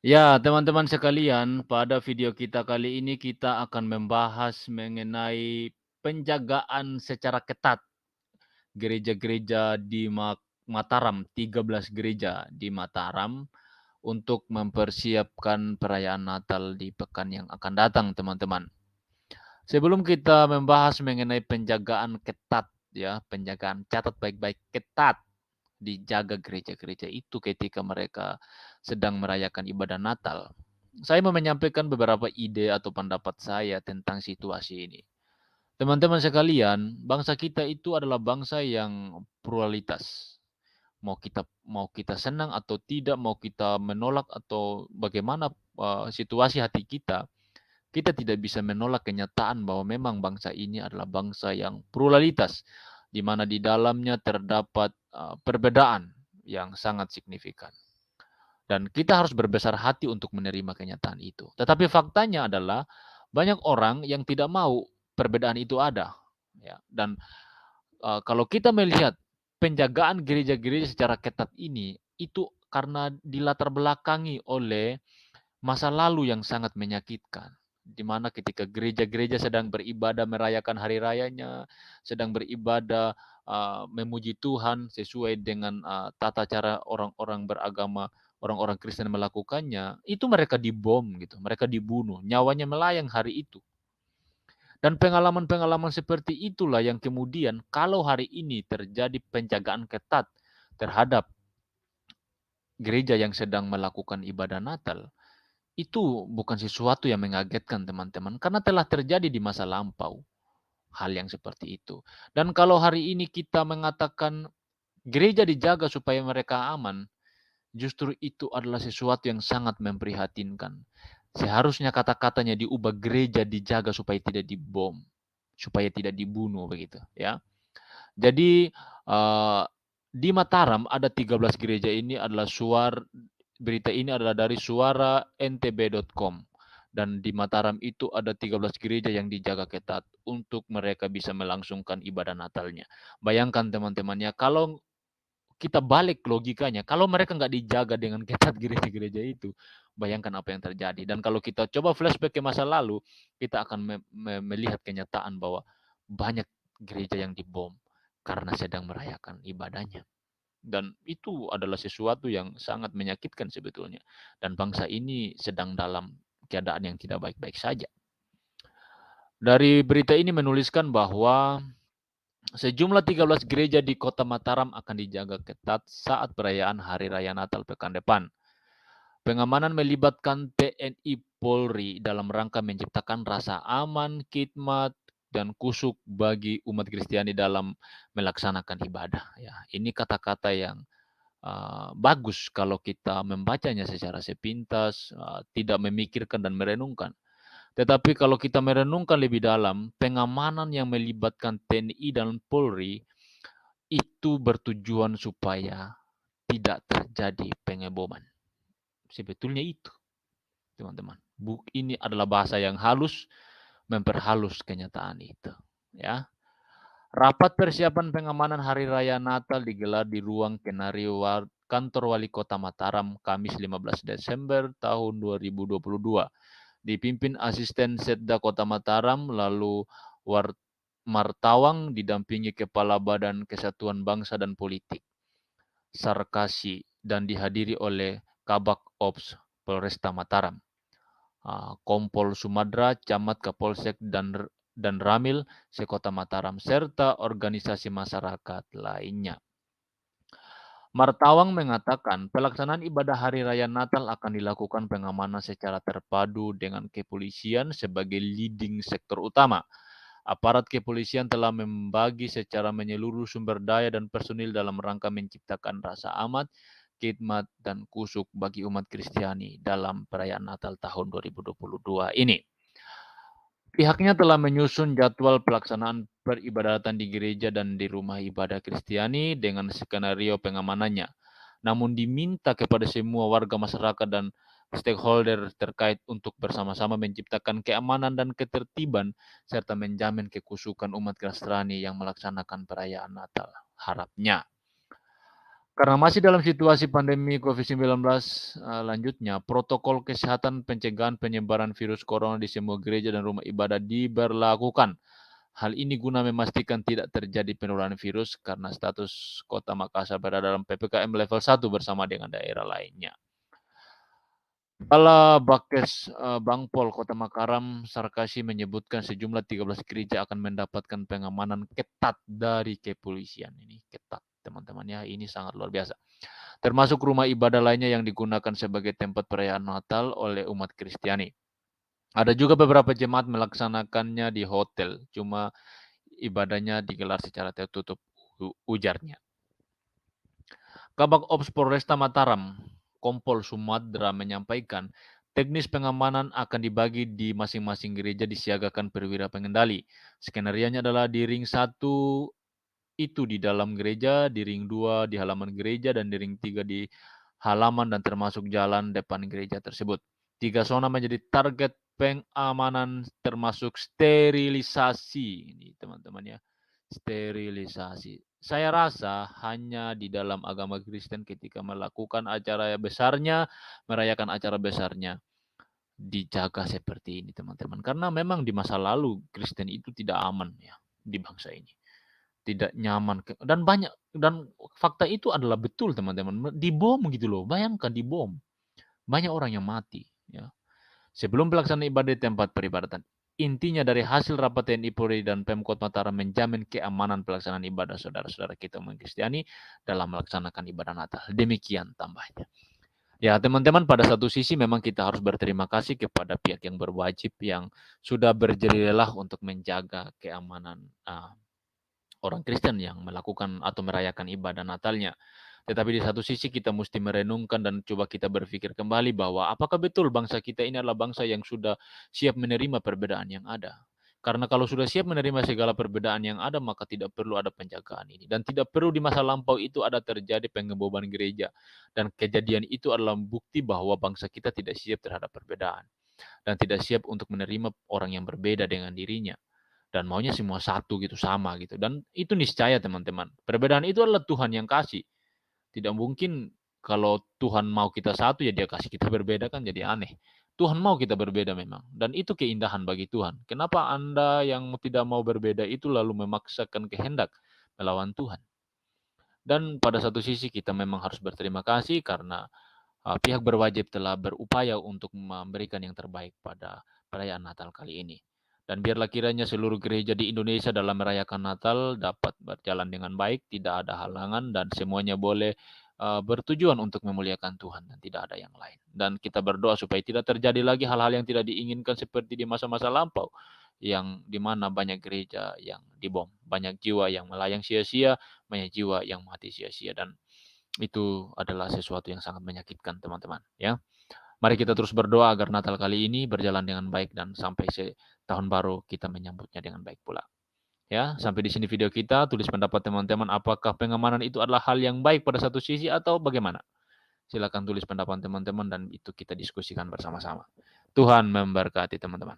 Ya, teman-teman sekalian, pada video kita kali ini kita akan membahas mengenai penjagaan secara ketat gereja-gereja di Mataram, 13 gereja di Mataram untuk mempersiapkan perayaan Natal di pekan yang akan datang, teman-teman. Sebelum kita membahas mengenai penjagaan ketat, ya, penjagaan catat baik-baik ketat dijaga gereja-gereja itu ketika mereka sedang merayakan ibadah Natal. Saya mau menyampaikan beberapa ide atau pendapat saya tentang situasi ini. Teman-teman sekalian, bangsa kita itu adalah bangsa yang pluralitas. Mau kita senang atau tidak, mau kita menolak atau bagaimana situasi hati kita tidak bisa menolak kenyataan bahwa memang bangsa ini adalah bangsa yang pluralitas, di mana di dalamnya terdapat perbedaan yang sangat signifikan. Dan kita harus berbesar hati untuk menerima kenyataan itu. Tetapi faktanya adalah banyak orang yang tidak mau perbedaan itu ada. Ya. Dan kalau kita melihat penjagaan gereja-gereja secara ketat ini, itu karena dilatar belakangi oleh masa lalu yang sangat menyakitkan, di mana ketika gereja-gereja sedang beribadah merayakan hari rayanya, sedang beribadah memuji Tuhan sesuai dengan tata cara orang-orang beragama, orang-orang Kristen melakukannya, itu mereka dibom gitu, mereka dibunuh, nyawanya melayang hari itu. Dan pengalaman-pengalaman seperti itulah yang kemudian kalau hari ini terjadi penjagaan ketat terhadap gereja yang sedang melakukan ibadah Natal, itu bukan sesuatu yang mengagetkan teman-teman, karena telah terjadi di masa lampau hal yang seperti itu. Dan kalau hari ini kita mengatakan gereja dijaga supaya mereka aman, justru itu adalah sesuatu yang sangat memprihatinkan. Seharusnya kata-katanya diubah, gereja dijaga supaya tidak dibom, supaya tidak dibunuh begitu ya. Jadi di Mataram ada 13 gereja, ini adalah berita ini adalah dari suara ntb.com, dan di Mataram itu ada 13 gereja yang dijaga ketat untuk mereka bisa melangsungkan ibadah Natalnya. Bayangkan teman-temannya, kalau kita balik logikanya, kalau mereka nggak dijaga dengan ketat gereja-gereja itu, bayangkan apa yang terjadi. Dan kalau kita coba flashback ke masa lalu, kita akan melihat kenyataan bahwa banyak gereja yang dibom karena sedang merayakan ibadahnya. Dan itu adalah sesuatu yang sangat menyakitkan sebetulnya. Dan bangsa ini sedang dalam keadaan yang tidak baik-baik saja. Dari berita ini menuliskan bahwa sejumlah 13 gereja di kota Mataram akan dijaga ketat saat perayaan Hari Raya Natal pekan depan. Pengamanan melibatkan TNI Polri dalam rangka menciptakan rasa aman, khidmat, dan kusuk bagi umat Kristiani dalam melaksanakan ibadah. Ya, ini kata-kata yang bagus kalau kita membacanya secara sepintas, tidak memikirkan dan merenungkan. Tetapi kalau kita merenungkan lebih dalam, pengamanan yang melibatkan TNI dan Polri itu bertujuan supaya tidak terjadi pengeboman. Sebetulnya itu, teman-teman. Ini adalah bahasa yang halus, memperhalus kenyataan itu. Ya. Rapat persiapan pengamanan Hari Raya Natal digelar di ruang Kenario Kantor Wali Kota Mataram, Kamis 15 Desember tahun 2022. Dipimpin Asisten Setda Kota Mataram, lalu Martawang didampingi Kepala Badan Kesatuan Bangsa dan Politik, Sarkasi, dan dihadiri oleh Kabak Ops Polresta Mataram, Kompol Sumadra, Camat Kapolsek dan Ramil Sekota Mataram, serta organisasi masyarakat lainnya. Martawang mengatakan pelaksanaan ibadah Hari Raya Natal akan dilakukan pengamanan secara terpadu dengan kepolisian sebagai leading sektor utama. Aparat kepolisian telah membagi secara menyeluruh sumber daya dan personil dalam rangka menciptakan rasa aman, khidmat, dan kusuk bagi umat Kristiani dalam perayaan Natal tahun 2022 ini. Pihaknya telah menyusun jadwal pelaksanaan peribadatan di gereja dan di rumah ibadah Kristiani dengan skenario pengamanannya. Namun diminta kepada semua warga masyarakat dan stakeholder terkait untuk bersama-sama menciptakan keamanan dan ketertiban serta menjamin kekusukan umat Kristiani yang melaksanakan perayaan Natal. Harapnya. Karena masih dalam situasi pandemi COVID-19 lanjutnya, protokol kesehatan pencegahan penyebaran virus corona di semua gereja dan rumah ibadah diberlakukan. Hal ini guna memastikan tidak terjadi penularan virus karena status Kota Makassar berada dalam PPKM level 1 bersama dengan daerah lainnya. Kepala Bakes Bangpol Kota Makaram, Sarkasi menyebutkan sejumlah 13 gereja akan mendapatkan pengamanan ketat dari kepolisian. Ini ketat, teman-teman ya, ini sangat luar biasa. Termasuk rumah ibadah lainnya yang digunakan sebagai tempat perayaan Natal oleh umat Kristiani. Ada juga beberapa jemaat melaksanakannya di hotel, cuma ibadahnya digelar secara tertutup, ujarnya. Kabak Ops Polresta Mataram, Kompol Sumadra menyampaikan, teknis pengamanan akan dibagi di masing-masing gereja disiagakan perwira pengendali. Skenarianya adalah di ring 1 itu di dalam gereja, di ring 2 di halaman gereja, dan di ring 3 di halaman dan termasuk jalan depan gereja tersebut. 3 zona menjadi target pengamanan termasuk sterilisasi. Ini teman-teman ya, sterilisasi. Saya rasa hanya di dalam agama Kristen ketika melakukan acara besarnya, merayakan acara besarnya, dijaga seperti ini teman-teman. Karena memang di masa lalu Kristen itu tidak aman ya di bangsa ini. Tidak nyaman dan banyak, dan fakta itu adalah betul teman-teman. Dibom gitu loh. Bayangkan dibom. Banyak orang yang mati ya. Sebelum pelaksanaan ibadah di tempat peribadatan. Intinya dari hasil rapat TNI Polri dan Pemkot Mataram menjamin keamanan pelaksanaan ibadah saudara-saudara kita umat Kristiani dalam melaksanakan ibadah Natal. Demikian tambahnya. Ya teman-teman, pada satu sisi memang kita harus berterima kasih kepada pihak yang berwajib yang sudah berjelilah untuk menjaga keamanan orang Kristen yang melakukan atau merayakan ibadah Natalnya. Tetapi di satu sisi kita mesti merenungkan dan coba kita berpikir kembali bahwa apakah betul bangsa kita ini adalah bangsa yang sudah siap menerima perbedaan yang ada. Karena kalau sudah siap menerima segala perbedaan yang ada, maka tidak perlu ada penjagaan ini. Dan tidak perlu di masa lampau itu ada terjadi pengeboman gereja. Dan kejadian itu adalah bukti bahwa bangsa kita tidak siap terhadap perbedaan. Dan tidak siap untuk menerima orang yang berbeda dengan dirinya. Dan maunya semua satu gitu, sama gitu. Dan itu niscaya teman-teman. Perbedaan itu adalah Tuhan yang kasih. Tidak mungkin kalau Tuhan mau kita satu ya dia kasih kita berbeda, kan jadi aneh. Tuhan mau kita berbeda memang. Dan itu keindahan bagi Tuhan. Kenapa Anda yang tidak mau berbeda itu lalu memaksakan kehendak melawan Tuhan? Dan pada satu sisi kita memang harus berterima kasih karena pihak berwajib telah berupaya untuk memberikan yang terbaik pada perayaan Natal kali ini. Dan biarlah kiranya seluruh gereja di Indonesia dalam merayakan Natal dapat berjalan dengan baik, tidak ada halangan, dan semuanya boleh bertujuan untuk memuliakan Tuhan dan tidak ada yang lain. Dan kita berdoa supaya tidak terjadi lagi hal-hal yang tidak diinginkan seperti di masa-masa lampau, yang dimana banyak gereja yang dibom, banyak jiwa yang melayang sia-sia, banyak jiwa yang mati sia-sia, dan itu adalah sesuatu yang sangat menyakitkan teman-teman ya. Mari kita terus berdoa agar Natal kali ini berjalan dengan baik dan sampai tahun baru kita menyambutnya dengan baik pula. Ya, sampai di sini video kita. Tulis pendapat teman-teman, apakah pengamanan itu adalah hal yang baik pada satu sisi atau bagaimana? Silakan tulis pendapat teman-teman dan itu kita diskusikan bersama-sama. Tuhan memberkati teman-teman.